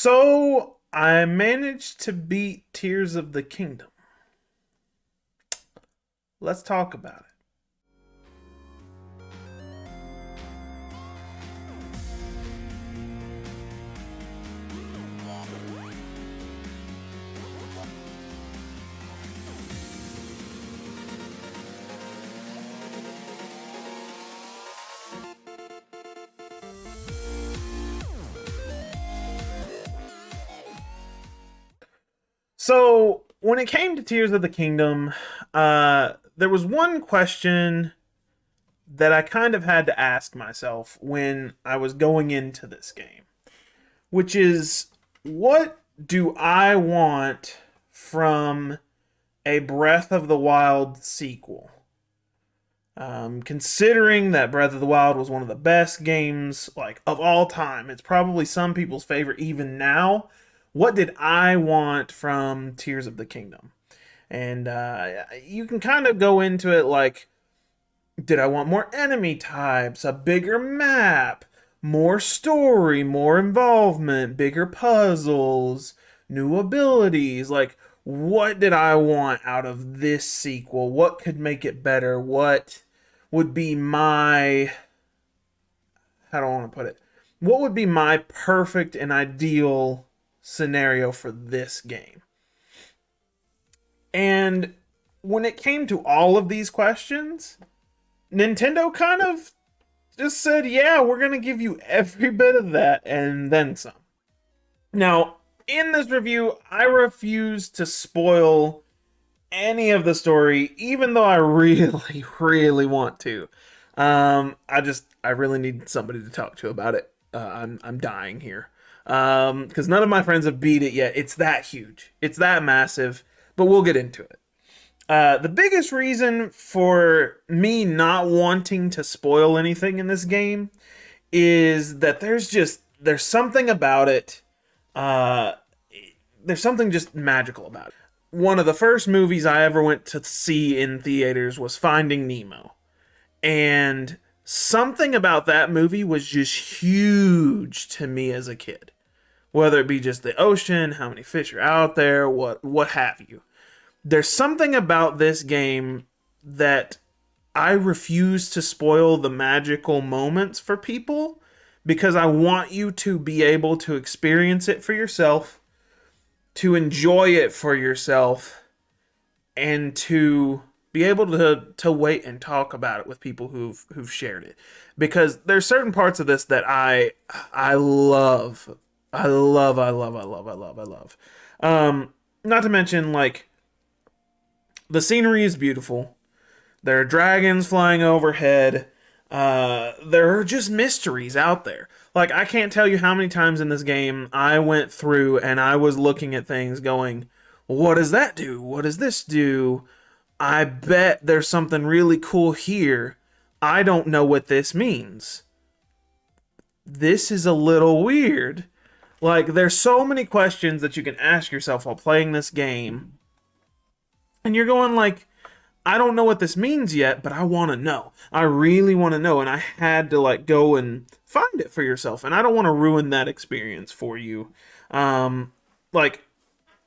So I managed to beat Tears of the Kingdom. Let's talk about it. So when it came to Tears of the Kingdom, there was one question that I kind of had to ask myself when I was going into this game, which is what do I want from a Breath of the Wild sequel? Considering that Breath of the Wild was one of the best games like of all time, it's probably some people's favorite even now. What did I want from Tears of the Kingdom? And you can kind of go into it like, did I want more enemy types, a bigger map, more story, more involvement, bigger puzzles, new abilities? Like, what did I want out of this sequel? What could make it better? What would be my, how do I want to put it? What would be my perfect and ideal scenario for this game? And when it came to all of these questions, Nintendo kind of just said, yeah, we're going to give you every bit of that and then some. Now, in this review, I refuse to spoil any of the story, even though I really, really want to. I really need somebody to talk to about it. I'm dying here. Because none of my friends have beat it yet. It's that huge. It's that massive. But we'll get into it. The biggest reason for me not wanting to spoil anything in this game is that there's something about it. There's something just magical about it. One of the first movies I ever went to see in theaters was Finding Nemo. And something about that movie was just huge to me as a kid. Whether it be just the ocean, how many fish are out there, what have you. There's something about this game that I refuse to spoil the magical moments for people because I want you to be able to experience it for yourself, to enjoy it for yourself, and to be able to wait and talk about it with people who've shared it. Because there's certain parts of this that I love. I love. Not to mention, like, the scenery is beautiful. There are dragons flying overhead. There are just mysteries out there. Like, I can't tell you how many times in this game I went through and I was looking at things going, what does that do? What does this do? I bet there's something really cool here. I don't know what this means. This is a little weird. Like, there's so many questions that you can ask yourself while playing this game. And you're going like, I don't know what this means yet, but I want to know. I really want to know. And I had to like go and find it for yourself. And I don't want to ruin that experience for you. Like,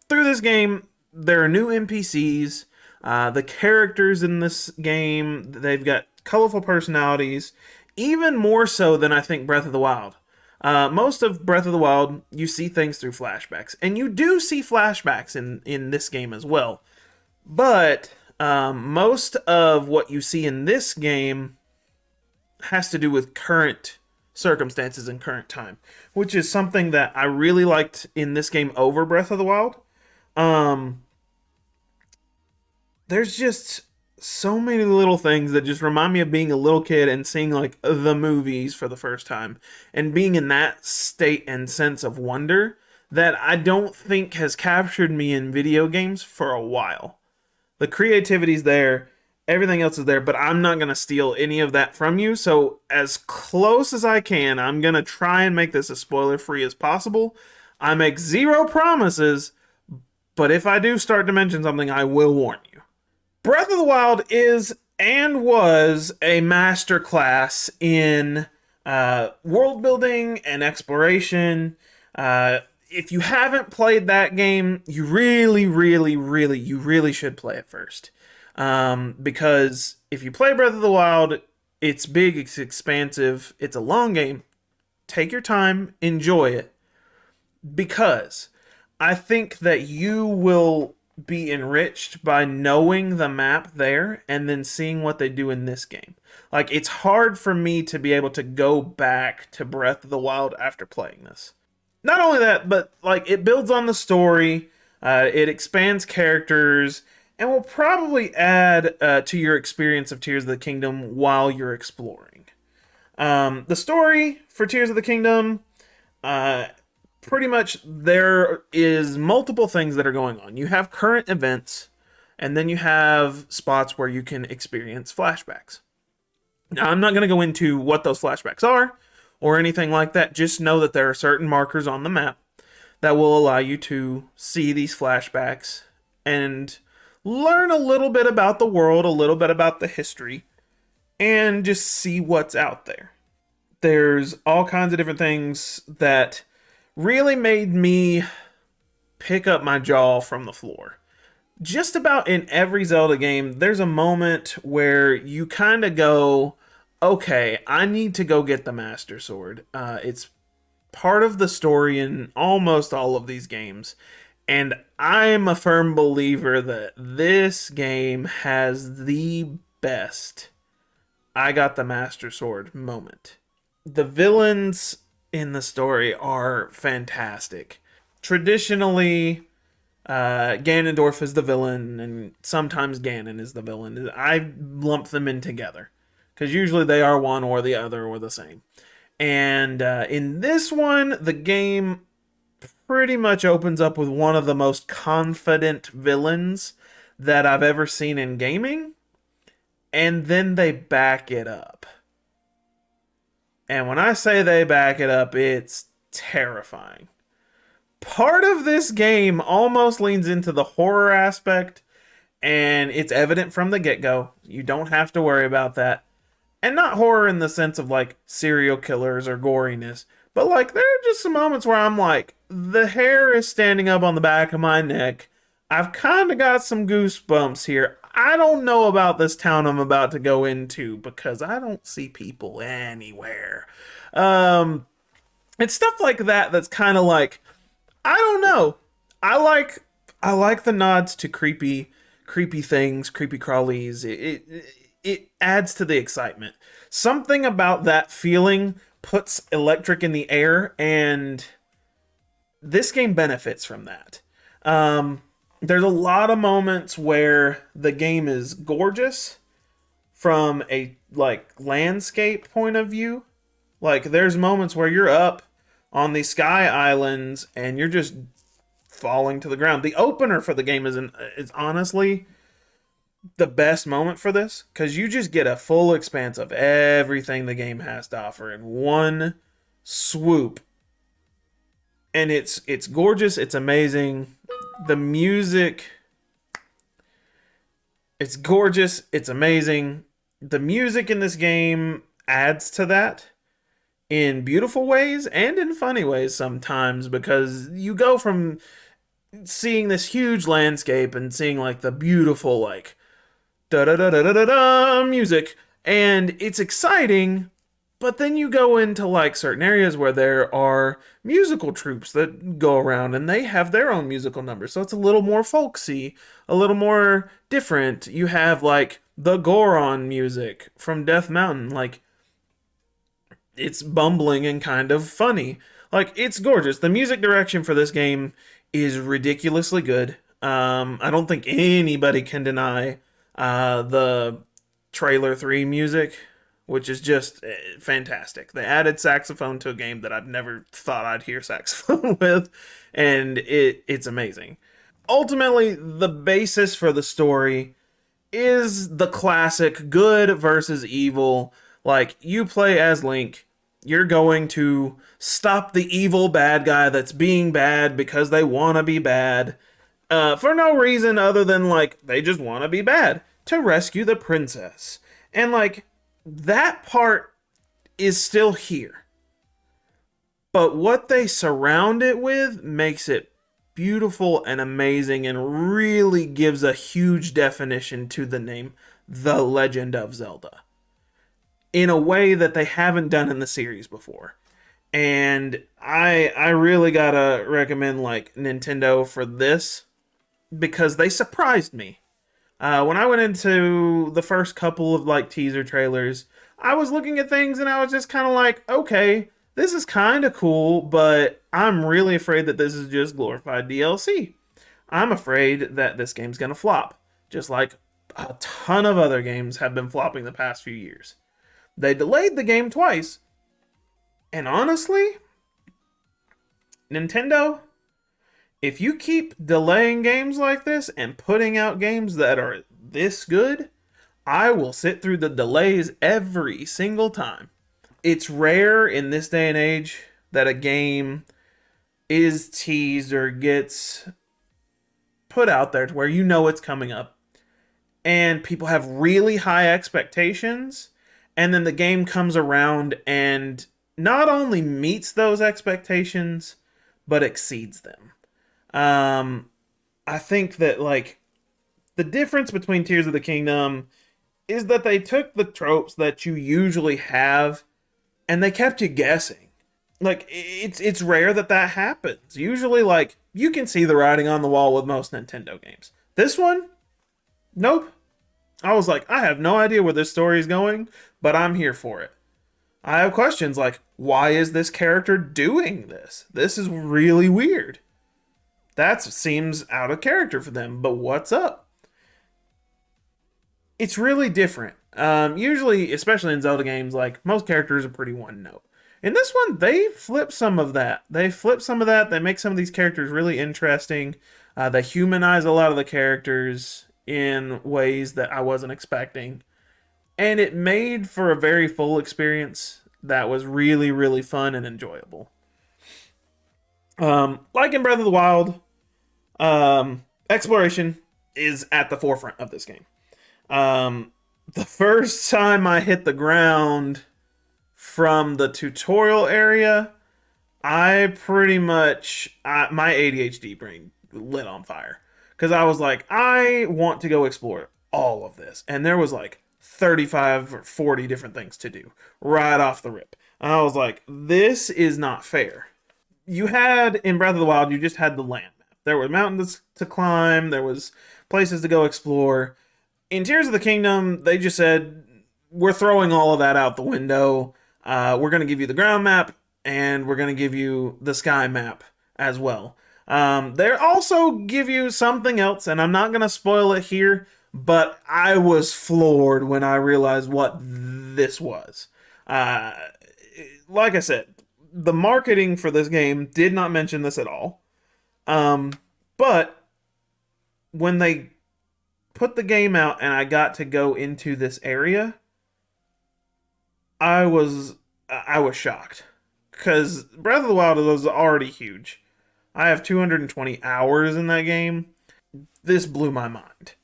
through this game, there are new NPCs. The characters in this game, they've got colorful personalities. Even more so than I think Breath of the Wild. Most of Breath of the Wild, you see things through flashbacks. And you do see flashbacks in this game as well. But most of what you see in this game has to do with current circumstances and current time, which is something that I really liked in this game over Breath of the Wild. There's just so many little things that just remind me of being a little kid and seeing like the movies for the first time and being in that state and sense of wonder that I don't think has captured me in video games for a while. The creativity's there, everything else is there, but I'm not going to steal any of that from you. So as close as I can, I'm going to try and make this as spoiler-free as possible. I make zero promises, but if I do start to mention something, I will warn you. Breath of the Wild is and was a masterclass in world building and exploration. if you haven't played that game, you really, really, really, you really should play it first. Because if you play Breath of the Wild, it's big, it's expansive, it's a long game. Take your time, enjoy it, because I think that you will be enriched by knowing the map there and then seeing what they do in this game. Like, it's hard for me to be able to go back to Breath of the Wild after playing this. Not only that, but like it builds on the story, it expands characters, and will probably add to your experience of Tears of the Kingdom while you're exploring. The story for Tears of the Kingdom, uh, pretty much there is multiple things that are going on. You have current events, and then you have spots where you can experience flashbacks. Now, I'm not going to go into what those flashbacks are or anything like that. Just know that there are certain markers on the map that will allow you to see these flashbacks and learn a little bit about the world, a little bit about the history, and just see what's out there. There's all kinds of different things that really made me pick up my jaw from the floor. Just about in every Zelda game, there's a moment where you kind of go, okay, I need to go get the Master Sword. It's part of the story in almost all of these games. And I'm a firm believer that this game has the best I got the Master Sword moment. The villains in the story are fantastic. Traditionally, Ganondorf is the villain, and sometimes Ganon is the villain. I lump them in together because usually they are one or the other or the same. And in this one, the game pretty much opens up with one of the most confident villains that I've ever seen in gaming, and then they back it up. And when I say they back it up, it's terrifying. Part of this game almost leans into the horror aspect, and it's evident from the get-go. You don't have to worry about that. And not horror in the sense of like serial killers or goriness, but like there are just some moments where I'm like, the hair is standing up on the back of my neck. I've kind of got some goosebumps here. I don't know about this town I'm about to go into because I don't see people anywhere. It's stuff like that that's kind of like, I don't know. I like the nods to creepy things, creepy crawlies. It adds to the excitement. Something about that feeling puts electric in the air, and this game benefits from that. There's a lot of moments where the game is gorgeous from a like landscape point of view. Like there's moments where you're up on these sky islands and you're just falling to the ground. The opener for the game is honestly the best moment for this because you just get a full expanse of everything the game has to offer in one swoop. And it's gorgeous, it's amazing. The music, it's gorgeous, it's amazing. The music in this game adds to that in beautiful ways and in funny ways sometimes because you go from seeing this huge landscape and seeing like the beautiful like da da da da da da da music, and it's exciting. But then you go into like certain areas where there are musical troupes that go around and they have their own musical numbers. So it's a little more folksy, a little more different. You have like the Goron music from Death Mountain. Like it's bumbling and kind of funny. Like it's gorgeous. The music direction for this game is ridiculously good. I don't think anybody can deny the trailer 3 music, which is just fantastic. They added saxophone to a game that I've never thought I'd hear saxophone with, and it's amazing. Ultimately, the basis for the story is the classic good versus evil. Like, you play as Link, you're going to stop the evil bad guy that's being bad because they want to be bad, for no reason other than, like, they just want to be bad, to rescue the princess. And, like, that part is still here. but what they surround it with makes it beautiful and amazing and really gives a huge definition to the name The Legend of Zelda in a way that they haven't done in the series before. And I really gotta recommend like Nintendo for this because they surprised me. When I went into the first couple of like teaser trailers, I was looking at things and I was just kind of like, okay, this is kind of cool, but I'm really afraid that this is just glorified DLC. I'm afraid that this game's gonna flop, just like a ton of other games have been flopping the past few years. They delayed the game twice, and honestly, Nintendo, if you keep delaying games like this and putting out games that are this good, I will sit through the delays every single time. It's rare in this day and age that a game is teased or gets put out there to where you know it's coming up and people have really high expectations and then the game comes around and not only meets those expectations but exceeds them. Um, I think that like the difference between Tears of the Kingdom is that they took the tropes that you usually have and they kept you guessing. Like it's rare that that happens. Usually like you can see the writing on the wall with most Nintendo games. This one, nope. I was like, I have no idea where this story is going, but I'm here for it. I have questions like, why is this character doing this? This is really weird. That seems out of character for them, but what's up? It's really different. Usually, especially in Zelda games, like most characters are pretty one note. In this one, they flip some of that. They flip some of that. They make some of these characters really interesting. They humanize a lot of the characters in ways that I wasn't expecting. And it made for a very full experience that was really, really fun and enjoyable. Like in Breath of the Wild, exploration is at the forefront of this game. The first time I hit the ground from the tutorial area, I pretty much my ADHD brain lit on fire because I was like, I want to go explore all of this, and there was like 35 or 40 different things to do right off the rip. And I was like, this is not fair. You had in Breath of the Wild, you just had the land map. There were mountains to climb, there was places to go explore. In Tears of the Kingdom, they just said, we're throwing all of that out the window. We're going to give you the ground map, and we're going to give you the sky map as well. They also give you something else, and I'm not going to spoil it here, but I was floored when I realized what this was. Like I said, the marketing for this game did not mention this at all. But when they put the game out and I got to go into this area, I was shocked because Breath of the Wild was already huge. I have 220 hours in that game. This blew my mind.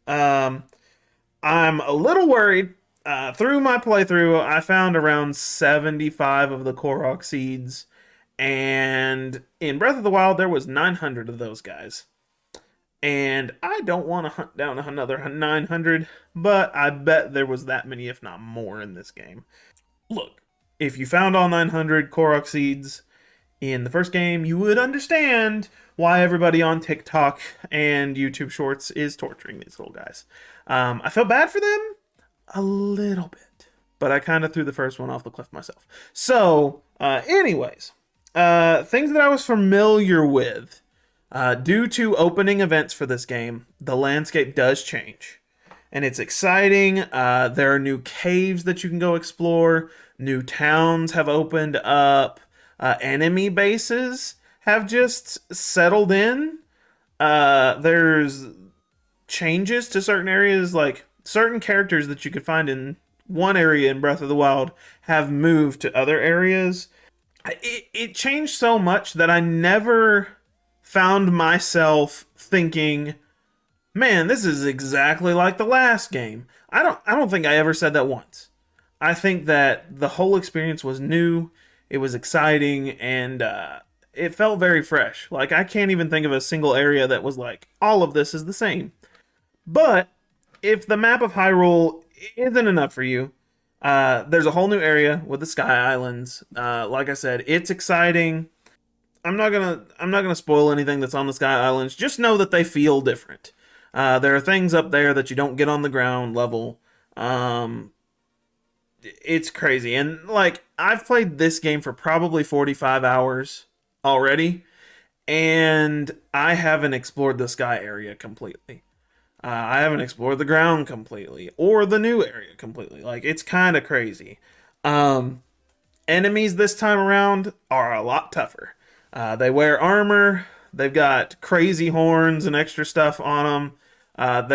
I'm a little worried. Through my playthrough, I found around 75 of the Korok seeds, and in Breath of the Wild, there was 900 of those guys. And I don't want to hunt down another 900, but I bet there was that many, if not more, in this game. Look, if you found all 900 Korok seeds in the first game, you would understand why everybody on TikTok and YouTube Shorts is torturing these little guys. I felt bad for them a little bit, but I kind of threw the first one off the cliff myself. So, anyways, things that I was familiar with. Due to opening events for this game, the landscape does change. And it's exciting. There are new caves that you can go explore. New towns have opened up. Enemy bases have just settled in. There's changes to certain areas, like certain characters that you could find in one area in Breath of the Wild have moved to other areas. It changed so much that I never found myself thinking, man, this is exactly like the last game. I don't think I ever said that once. I think that the whole experience was new. It was exciting, and it felt very fresh. Like, I can't even think of a single area that was like, all of this is the same. But if the map of Hyrule isn't enough for you, there's a whole new area with the Sky Islands. Like I said, it's exciting. I'm not gonna spoil anything that's on the Sky Islands. Just know that they feel different. There are things up there that you don't get on the ground level. Um, it's crazy, and like I've played this game for probably 45 hours already, and I haven't explored the sky area completely. I haven't explored the ground completely or the new area completely. Like, it's kind of crazy. Um, Enemies this time around are a lot tougher. They wear armor. They've got crazy horns and extra stuff on them.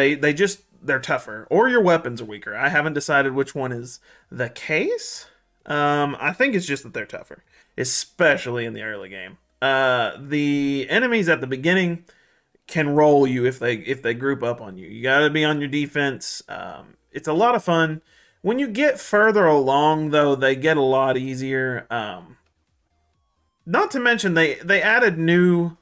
They're tougher, or your weapons are weaker. I haven't decided which one is the case. I think it's just that they're tougher, especially in the early game. The enemies at the beginning can roll you if they group up on you. You got to be on your defense. It's a lot of fun. When you get further along, though, they get a lot easier. Not to mention they added new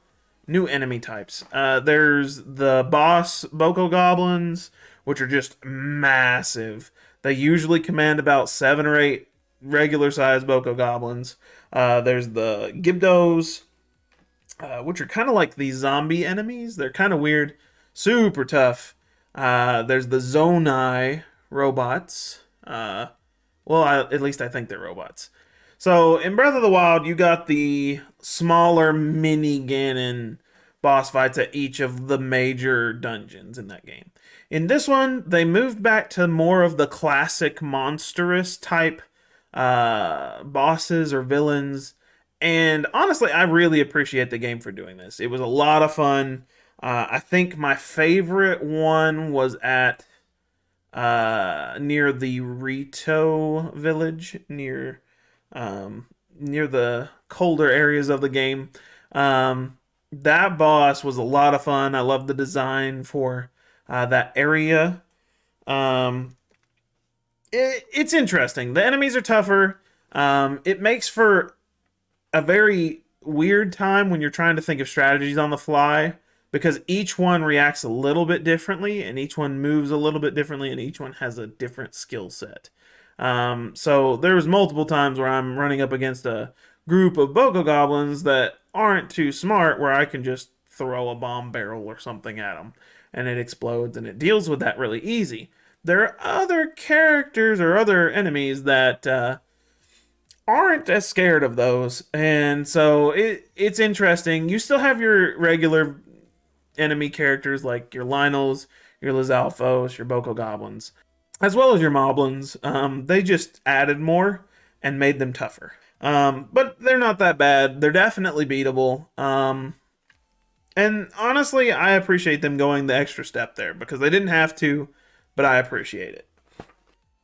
enemy types. There's the boss Boko Goblins, which are just massive. They usually command about 7 or 8 regular sized Boko Goblins. There's the Gibdos, which are kind of like these zombie enemies. They're kind of weird, super tough. There's the Zonai robots. At least I think they're robots. So in Breath of the Wild, you got the smaller mini Ganon boss fights at each of the major dungeons in that game. In this one, they moved back to more of the classic monstrous type bosses or villains. And honestly, I really appreciate the game for doing this. It was a lot of fun. I think my favorite one was at near the Rito village, near the colder areas of the game. That boss was a lot of fun. I love the design for that area. Um, it's interesting. The enemies are tougher. It makes for a very weird time when you're trying to think of strategies on the fly, because each one reacts a little bit differently, and each one moves a little bit differently, and each one has a different skill set. So there's multiple times where I'm running up against a group of Boko Goblins that aren't too smart, where I can just throw a bomb barrel or something at them, and it explodes, and it deals with that really easy. There are other characters or other enemies that aren't as scared of those, and so it's interesting. You still have your regular enemy characters like your Lynels, your Lizalfos, your Boko Goblins, as well as your Moblins. They just added more and made them tougher. But they're not that bad. They're definitely beatable. And honestly, I appreciate them going the extra step there because they didn't have to, but I appreciate it.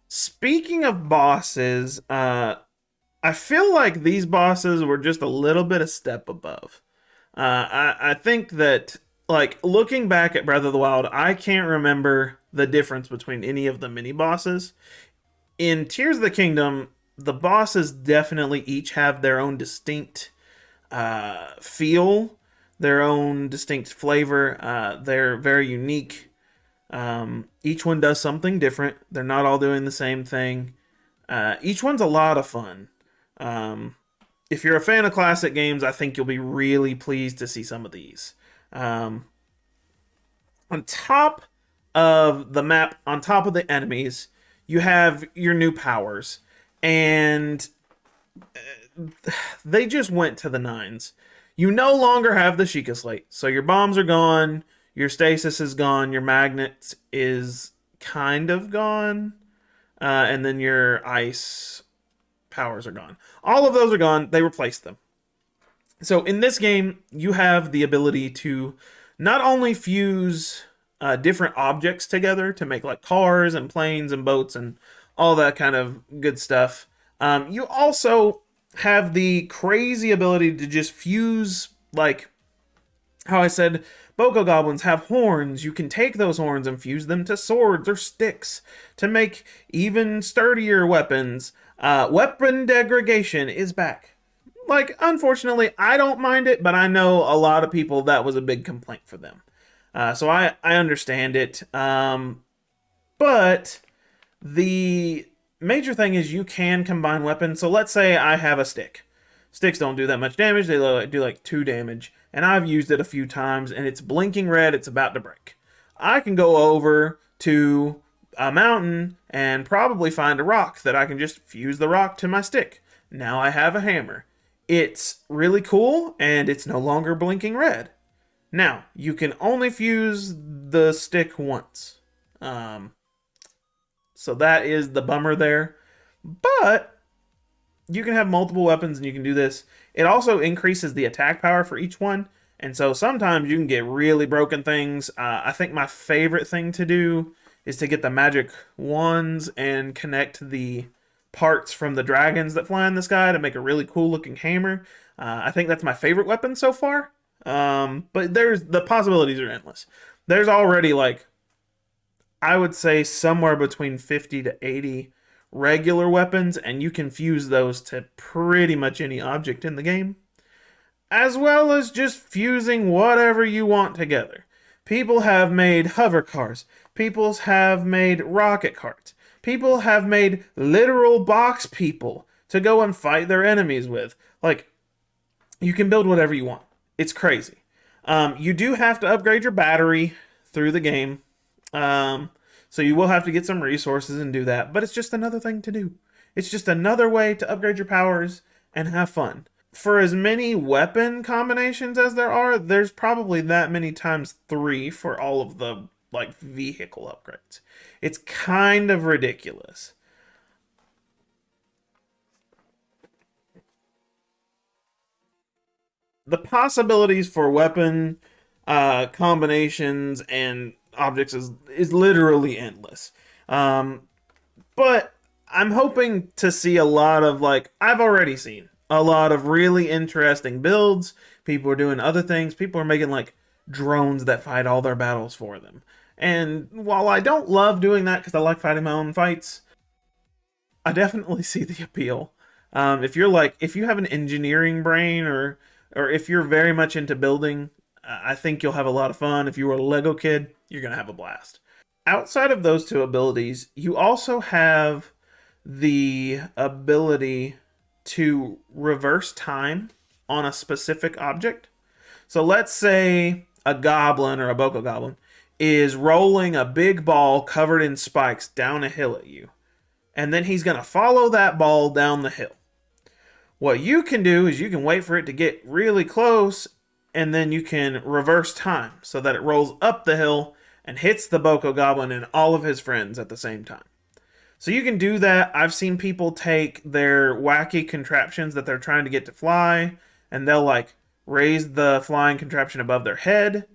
Speaking of bosses, I feel like these bosses were just a little bit a step above. I think that, like, looking back at Breath of the Wild, I can't remember the difference between any of the mini bosses. In Tears of the Kingdom, the bosses definitely each have their own distinct feel, their own distinct flavor. They're very unique. Each one does something different. They're not all doing the same thing. Each one's a lot of fun. If you're a fan of classic games, I think you'll be really pleased to see some of these. On top of the map, on top of the enemies, you have your new powers. And they just went to the nines. You no longer have the Sheikah Slate. So your bombs are gone, your stasis is gone, your magnet is kind of gone, and then your ice powers are gone. All of those are gone. They replaced them. So in this game, you have the ability to not only fuse different objects together to make like cars and planes and boats and all that kind of good stuff. You also have the crazy ability to just fuse, like how I said, Boko Goblins have horns. You can take those horns and fuse them to swords or sticks to make even sturdier weapons. Weapon degradation is back. like, unfortunately, I don't mind it, but I know a lot of people that was a big complaint for them. So I understand it. But the major thing is you can combine weapons. So let's say I have a stick. Sticks don't do that much damage. They do like 2 damage. And I've used it a few times and it's blinking red. It's about to break. I can go over to a mountain and probably find a rock that I can just fuse the rock to my stick. Now I have a hammer. It's really cool and it's no longer blinking red. Now, you can only fuse the stick once. Um, so that is the bummer there. But you can have multiple weapons and you can do this. It also increases the attack power for each one. And so sometimes you can get really broken things. I think my favorite thing to do is to get the magic wands and connect the parts from the dragons that fly in the sky to make a really cool looking hammer. I think that's my favorite weapon so far. But the possibilities are endless. There's already like, I would say somewhere between 50 to 80 regular weapons, and you can fuse those to pretty much any object in the game, as well as just fusing whatever you want together. People have made hover cars. People have made rocket carts. People have made literal box people to go and fight their enemies with. Like, you can build whatever you want. It's crazy. You do have to upgrade your battery through the game. So you will have to get some resources and do that. But it's just another thing to do. It's just another way to upgrade your powers and have fun. For as many weapon combinations as there are, there's probably that many times 3 for all of the like vehicle upgrades. It's kind of ridiculous. The possibilities for weapon combinations and objects is literally endless. Um, but I'm hoping to see a lot of like I've already seen a lot of really interesting builds. People are doing other things. People are making like drones that fight all their battles for them. And while I don't love doing that because I like fighting my own fights, I definitely see the appeal. If you have an engineering brain or if you're very much into building, I think you'll have a lot of fun. If you were a Lego kid, you're gonna have a blast. Outside of those 2 abilities, you also have the ability to reverse time on a specific object. So let's say a goblin or a boko goblin is rolling a big ball covered in spikes down a hill at you. And then he's going to follow that ball down the hill. What you can do is you can wait for it to get really close and then you can reverse time so that it rolls up the hill and hits the boko goblin and all of his friends at the same time. So you can do that. I've seen people take their wacky contraptions that they're trying to get to fly, and they'll like raise the flying contraption above their head,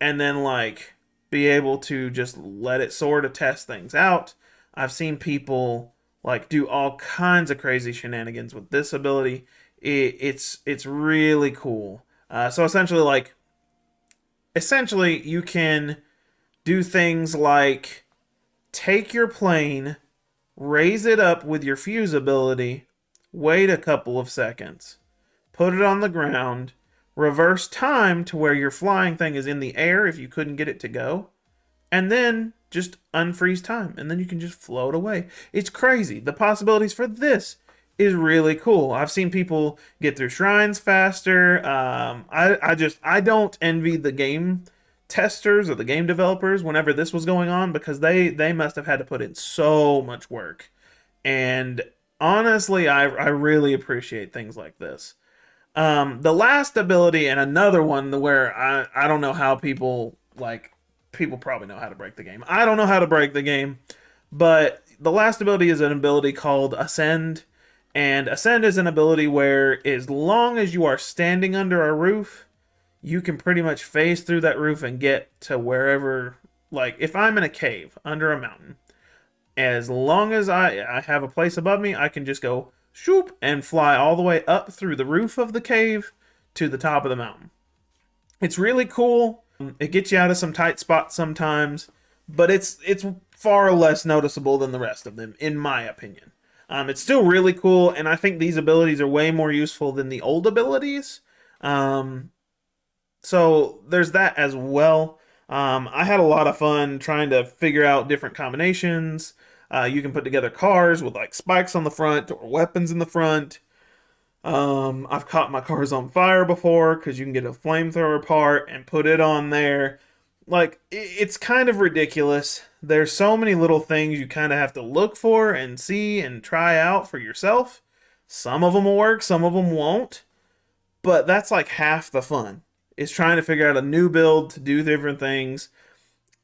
and then like be able to just let it soar to test things out. I've seen people like do all kinds of crazy shenanigans with this ability. It's really cool. So essentially you can do things like take your plane, raise it up with your fuse ability, wait a couple of seconds, put it on the ground, reverse time to where your flying thing is in the air if you couldn't get it to go, and then just unfreeze time, and then you can just float away. It's crazy. The possibilities for this is really cool. I've seen people get through shrines faster. I don't envy the game testers or the game developers whenever this was going on because they must have had to put in so much work. And honestly, I really appreciate things like this. The last ability and another one where I don't know how people probably know how to break the game. I don't know how to break the game, but the last ability is an ability called Ascend. And Ascend is an ability where as long as you are standing under a roof, you can pretty much phase through that roof and get to wherever, like if I'm in a cave under a mountain, as long as I have a place above me, I can just go shoop and fly all the way up through the roof of the cave to the top of the mountain. It's really cool. It gets you out of some tight spots sometimes, but it's far less noticeable than the rest of them, in my opinion. It's still really cool, and I think these abilities are way more useful than the old abilities. Um, so there's that as well. I had a lot of fun trying to figure out different combinations. You can put together cars with like spikes on the front or weapons in the front. I've caught my cars on fire before because you can get a flamethrower part and put it on there. Like, it's kind of ridiculous. There's so many little things you kind of have to look for and see and try out for yourself. Some of them will work, some of them won't. But that's like half the fun, is trying to figure out a new build to do different things.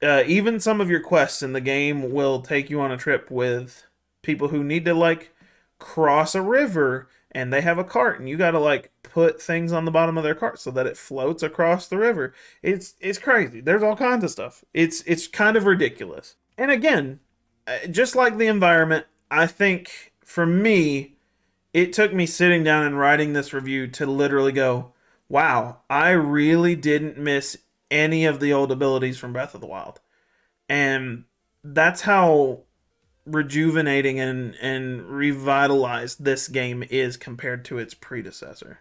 Even some of your quests in the game will take you on a trip with people who need to like cross a river and they have a cart and you got to like put things on the bottom of their cart so that it floats across the river. It's crazy. There's all kinds of stuff. It's kind of ridiculous. And again, just like the environment, I think for me it took me sitting down and writing this review to literally go, wow, I really didn't miss any of the old abilities from Breath of the Wild. And that's how rejuvenating and revitalized this game is compared to its predecessor.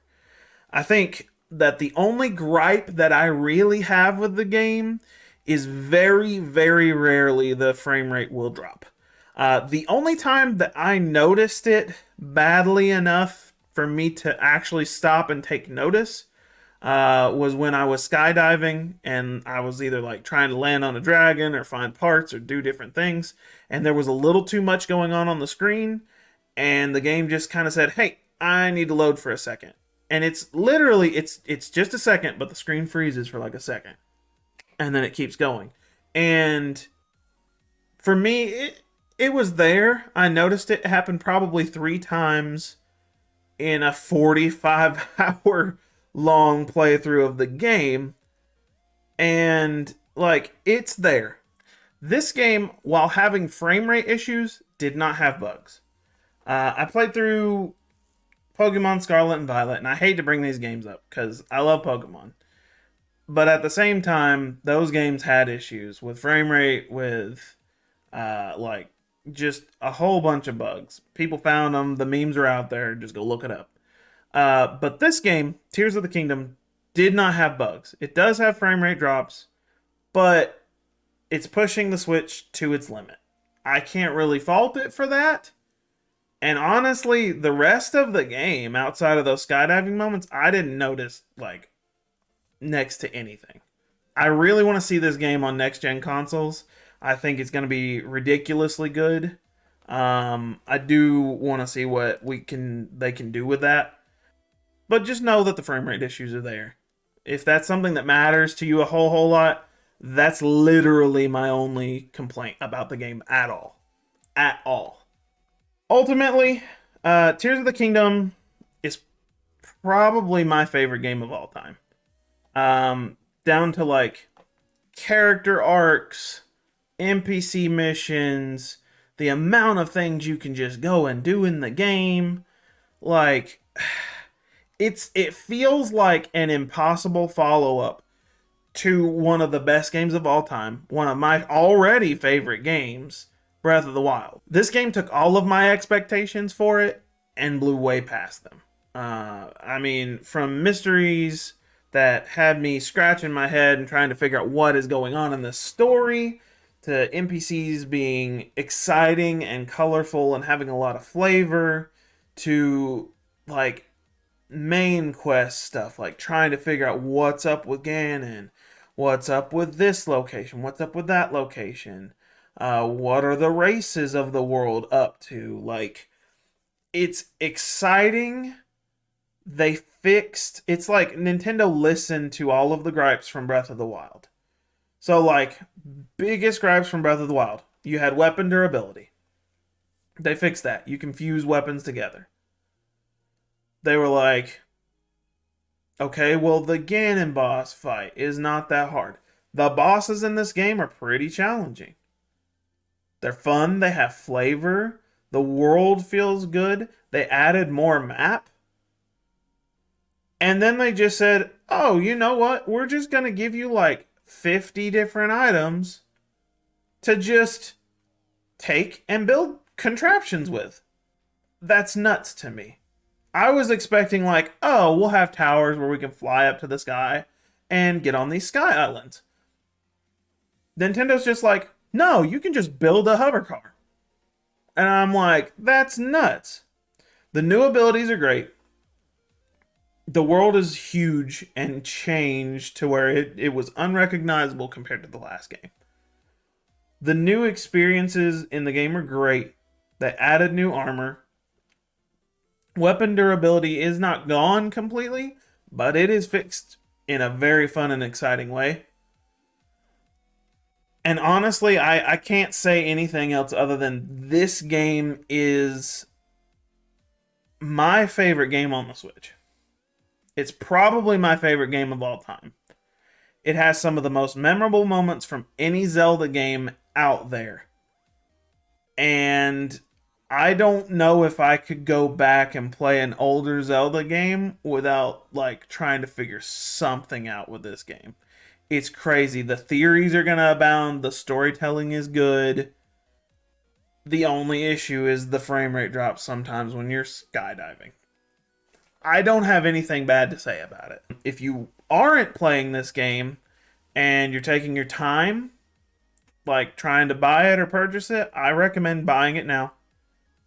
I think that the only gripe that I really have with the game is very, very rarely the frame rate will drop. The only time that I noticed it badly enough for me to actually stop and take notice was when I was skydiving and I was either like trying to land on a dragon or find parts or do different things, and there was a little too much going on the screen, and the game just kind of said, "Hey, I need to load for a second." And it's literally it's just a second, but the screen freezes for like a second, and then it keeps going. And for me, it was there. I noticed it happened probably 3 times in a 45-hour long playthrough of the game, and like it's there. This game, while having frame rate issues, did not have bugs. I played through Pokemon Scarlet and Violet, and I hate to bring these games up because I love Pokemon. But at the same time, those games had issues with frame rate, with like just a whole bunch of bugs. People found them, the memes are out there, just go look it up. But this game, Tears of the Kingdom, did not have bugs. It does have frame rate drops, but it's pushing the Switch to its limit. I can't really fault it for that. And honestly, the rest of the game, outside of those skydiving moments, I didn't notice like next to anything. I really want to see this game on next gen consoles. I think it's going to be ridiculously good. I do want to see what they can do with that. But just know that the frame rate issues are there. If that's something that matters to you a whole lot, that's literally my only complaint about the game at all. At all. Ultimately, Tears of the Kingdom is probably my favorite game of all time. Down to like character arcs, NPC missions, the amount of things you can just go and do in the game. Like, it feels like an impossible follow-up to one of the best games of all time, one of my already favorite games, Breath of the Wild. This game took all of my expectations for it and blew way past them. I mean, from mysteries that had me scratching my head and trying to figure out what is going on in this story, to NPCs being exciting and colorful and having a lot of flavor, to like main quest stuff, like trying to figure out what's up with Ganon, what's up with this location, what's up with that location, what are the races of the world up to. Like, it's exciting. They fixed, it's like Nintendo listened to all of the gripes from Breath of the Wild. So like, biggest gripes from Breath of the Wild, you had weapon durability. They fixed that. You can fuse weapons together. They were like, okay, well, the Ganon boss fight is not that hard. The bosses in this game are pretty challenging. They're fun, they have flavor, the world feels good, they added more map. And then they just said, oh, you know what? We're just going to give you like 50 different items to just take and build contraptions with. That's nuts to me. I was expecting, like, oh, we'll have towers where we can fly up to the sky and get on these sky islands. Nintendo's just like, no, you can just build a hover car. And I'm like, that's nuts. The new abilities are great. The world is huge and changed to where it was unrecognizable compared to the last game. The new experiences in the game are great. They added new armor. Weapon durability is not gone completely, but it is fixed in a very fun and exciting way. And honestly, I can't say anything else other than this game is my favorite game on the Switch. It's probably my favorite game of all time. It has some of the most memorable moments from any Zelda game out there. And I don't know if I could go back and play an older Zelda game without like trying to figure something out with this game. It's crazy. The theories are going to abound, the storytelling is good. The only issue is the frame rate drops sometimes when you're skydiving. I don't have anything bad to say about it. If you aren't playing this game and you're taking your time, like trying to buy it or purchase it, I recommend buying it now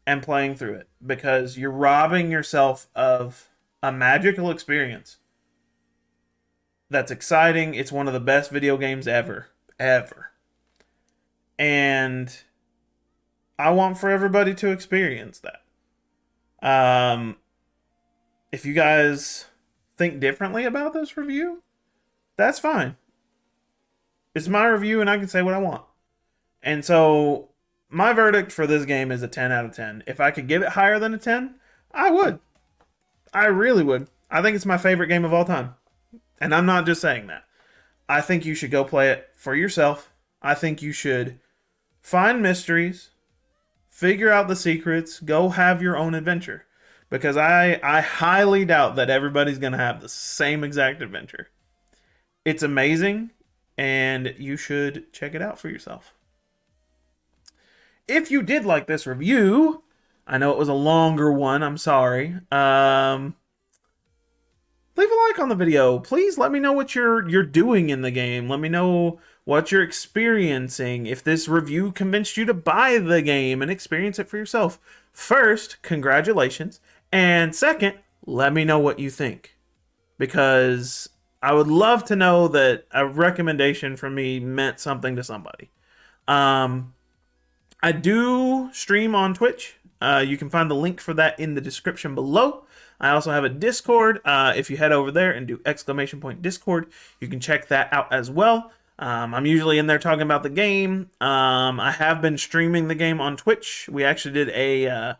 and playing through it because you're robbing yourself of a magical experience that's exciting. It's one of the best video games ever. And I want for everybody to experience that. If you guys think differently about this review, that's fine. It's my review and I can say what I want. And so my verdict for this game is a 10 out of 10. If I could give it higher than a 10, I would. I really would. I think it's my favorite game of all time. And I'm not just saying that. I think you should go play it for yourself. I think you should find mysteries, figure out the secrets, go have your own adventure. Because I highly doubt that everybody's going to have the same exact adventure. It's amazing, and you should check it out for yourself. If you did like this review, I know it was a longer one, I'm sorry. Leave a like on the video. Please let me know what you're doing in the game. Let me know what you're experiencing. If this review convinced you to buy the game and experience it for yourself. First, congratulations. And second, let me know what you think. Because I would love to know that a recommendation from me meant something to somebody. I do stream on Twitch. You can find the link for that in the description below. I also have a Discord. If you head over there and do !Discord, you can check that out as well. I'm usually in there talking about the game. I have been streaming the game on Twitch. We actually did a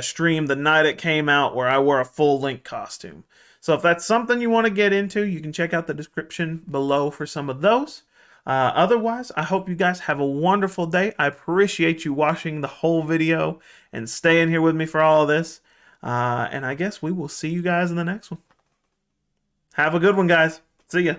stream the night it came out where I wore a full Link costume. So if that's something you want to get into, you can check out the description below for some of those. Otherwise, I hope you guys have a wonderful day. I appreciate you watching the whole video and staying here with me for all of this. And I guess we will see you guys in the next one. Have a good one, guys. See ya.